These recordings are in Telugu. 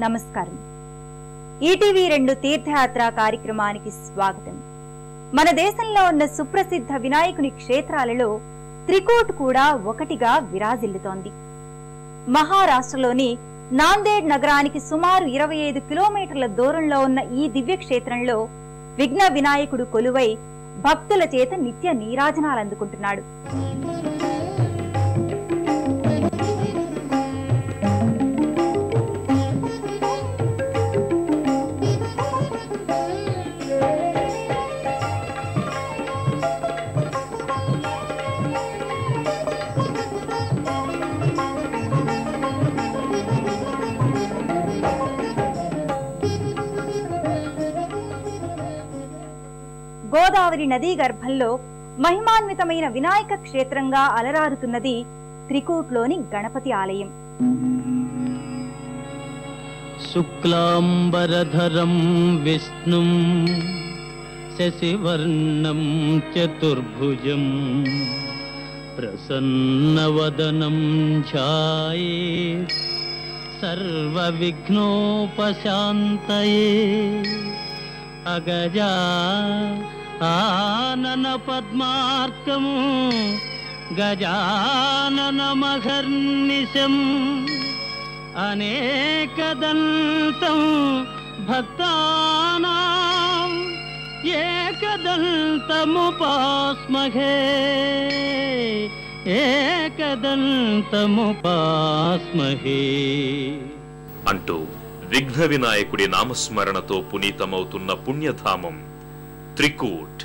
నమస్కారం. ఈటీవీ 2 తీర్థయాత్ర కార్యక్రమానికి స్వాగతం. మన దేశంలో ఉన్న సుప్రసిద్ధ వినాయకుని క్షేత్రాలలో త్రికూట్ కూడా ఒకటిగా విరాజిల్లుతోంది. మహారాష్ట్రలోని నాందేడ్ నగరానికి సుమారు 25 కిలోమీటర్ల దూరంలో ఉన్న ఈ దివ్యక్షేత్రంలో విఘ్న వినాయకుడు కొలువై భక్తుల చేత నిత్య నీరాజనాలు అందుకుంటున్నాడు. గోదావరి నదీ గర్భంలో మహిమాన్వితమైన వినాయక క్షేత్రంగా అలరారుతున్నది త్రికూట్లోని గణపతి ఆలయం. శుక్లాంబరధరం విష్ణుం శశివర్ణం చతుర్భుజం ప్రసన్నవదనం ఛాయేత్ సర్వవిఘ్నోపశాంతయే. అగజా ఆనన పద్మార్కము గజాననమహర్నిశం అనేకదంతం భక్తానాం ఏకదంతముపాస్మహే ఏకదంతముపాస్మహే అంటూ విఘ్న వినాయకుడి నామస్మరణతో పునీతమవుతున్న పుణ్యధామం త్రికూట్.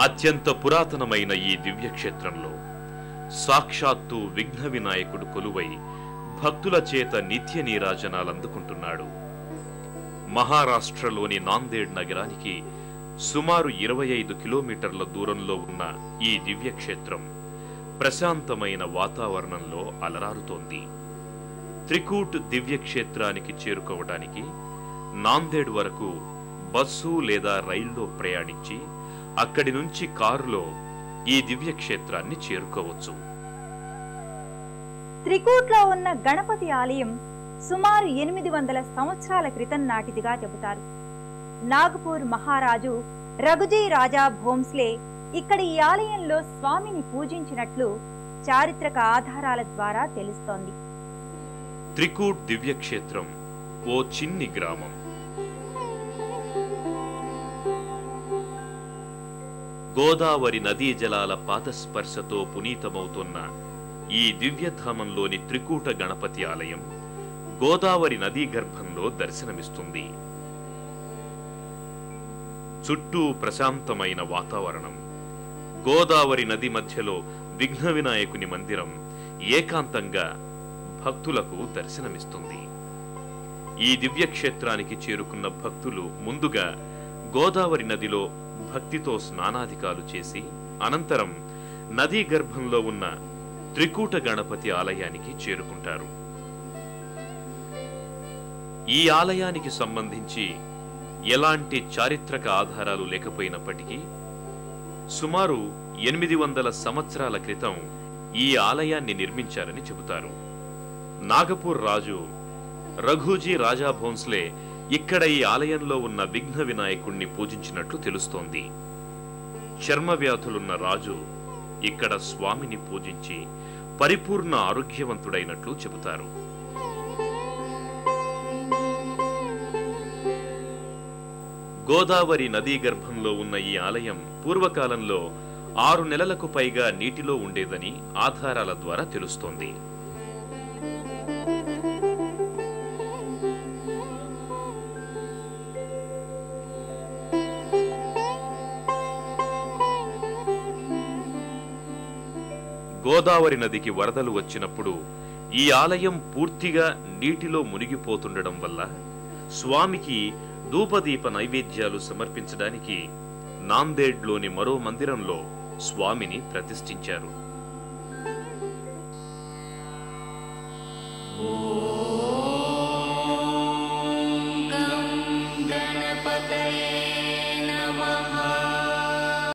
అత్యంత పురాతనమైన ఈ దివ్యక్షేత్రంలో సాక్షాత్తు విఘ్న వినాయకుడు కొలువై భక్తుల చేత నిత్య నీరాజనాలందుకుంటున్నాడు. మహారాష్ట్రలోని నాందేడ్ నగరానికి సుమారు 25 కిలోమీటర్ల దూరంలో ఉన్న ఈ దివ్యక్షేత్రం ప్రశాంతమైన వాతావరణంలో అలరారుతోంది. త్రికూట్ దివ్యక్షేత్రానికి చేరుకోవడానికి నాందేడ్ వరకు బస్సు లేదా రైల్లో ప్రయాణించి అక్కడి నుంచి కారులో ఈ దివ్యక్షేత్రాన్ని చేరుకోవచ్చు. త్రికూట్లో ఉన్న గణపతి ఆలయం సుమారు 800 సంవత్సరాల క్రితం నాటిదిగా చెబుతారు. నాగపూర్ మహారాజు రఘుజీ రాజా భోంస్లే ఇక్కడ ఈ ఆలయంలో స్వామిని పూజించినట్లు చారిత్రక ఆధారాల ద్వారా తెలుస్తోంది. త్రికూట్ దివ్యక్షేత్రం ఓ చిన్ని గ్రామం. గోదావరి నదీ జలాల పాదస్పర్శతో పునీతమవుతున్న ఈ దివ్యధామంలోని త్రికూట గణపతి ఆలయం గోదావరి నదీ గర్భంలో దర్శనమిస్తుంది. చుట్టూ ప్రశాంతమైన వాతావరణం, గోదావరి నది మధ్యలో విఘ్న వినాయకుని మందిరం ఏకాంతంగా భక్తులకు దర్శనమిస్తుంది. ఈ దివ్యక్షేత్రానికి చేరుకున్న భక్తులు ముందుగా గోదావరి నదిలో భక్తితో స్నానాధికాలు చేసి అనంతరం నదీ గర్భంలో ఉన్న త్రికూట గణపతి ఆలయానికి చేరుకుంటారు. ఈ ఆలయానికి సంబంధించి ఎలాంటి చారిత్రక ఆధారాలు లేకపోయినప్పటికీ సుమారు 800 సంవత్సరాల క్రితం ఈ ఆలయాన్ని నిర్మించారని చెబుతారు. నాగపూర్ రాజు రఘుజీ రాజా భోంస్లే ఇక్కడ ఈ ఆలయంలో ఉన్న విఘ్న వినాయకుణ్ణి పూజించినట్లు తెలుస్తోంది. చర్మ వ్యాధులున్న రాజు ఇక్కడ స్వామిని పూజించి పరిపూర్ణ ఆరోగ్యవంతుడైనట్లు చెబుతారు. గోదావరి నదీ గర్భంలో ఉన్న ఈ ఆలయం పూర్వకాలంలో 6 నెలలకు పైగా నీటిలో ఉండేదని ఆధారాల ద్వారా తెలుస్తోంది. గోదావరి నదికి వరదలు వచ్చినప్పుడు ఈ ఆలయం పూర్తిగా నీటిలో మునిగిపోతుండడం వల్ల స్వామికి ధూపదీప నైవేద్యాలు సమర్పించడానికి నాందేడ్లోని మరో మందిరంలో స్వామిని ప్రతిష్ఠించారు.